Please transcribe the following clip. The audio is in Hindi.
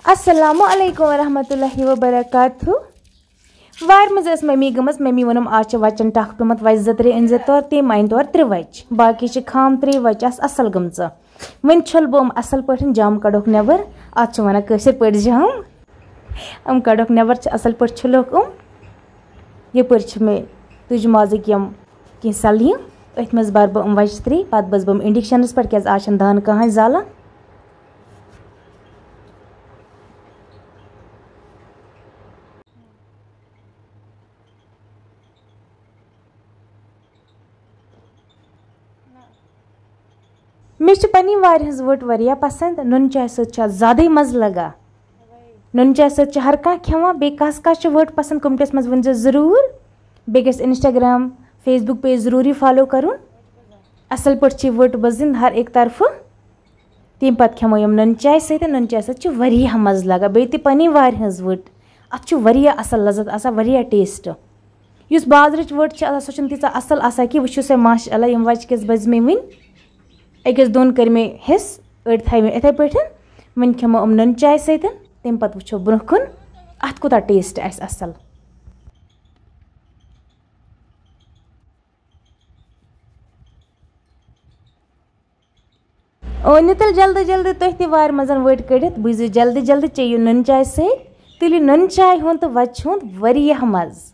अस्सलामु अलैकुम वरहमतुल्लाहि वबरकातुहू। वार मज मम्मी गमस मम्मी वनम आज वचन टक पमत वच 2-3 अनज तौर तम अन तौर 3 वच बाकी खाम 3 वच असल गमच वन छल बम असल पे जाम कड़ोक नबर अत वन कशर पे जाम कड़ोक नबर असल पे छलोक यपर मे तुज माजिक यम कह सलियाँ अथ मज बर बह वच 3 पत बस बम इंडक्शनस पे क्या आज दान कहाँ जाला। मे पन्नी वार हज वट वरिया पसंद नुन चाय ज़्यादा मज़ लगा नुन चाय सत हर कह खेवान बे कस कस वट पसंद कमेंटस मज वन जरूर बे गस इंस्टाग्राम फेसबुक पेज जरूरी फॉलो करुन असल पे वट बजिंद हर एक तरफ तम पे खेमो यम नुन चाय सत वरिया मज़ लगा बे पन्नी वार हज वट अत वरिया असल लज़त आसान वरिया टेस्ट युस बाजरच वट सह तीचा असल आसान कि वो से माशाअल्लाह यम वच किस बज मे वन अकस दोन कर मे हिस अड़ थे मे इथे पे वन खेमो नुन चाय सत तम पे वो ब्रोह कुन अत कोता टेस्ट असल। ओन तेल जल्दी जल्दी तुह तह वार मज वट कड़ित बुझ जल्दी जल्दी चेयू नुन चाय सत तुलि नुन चाय हुंद तो वच हुंद वरिया मज़।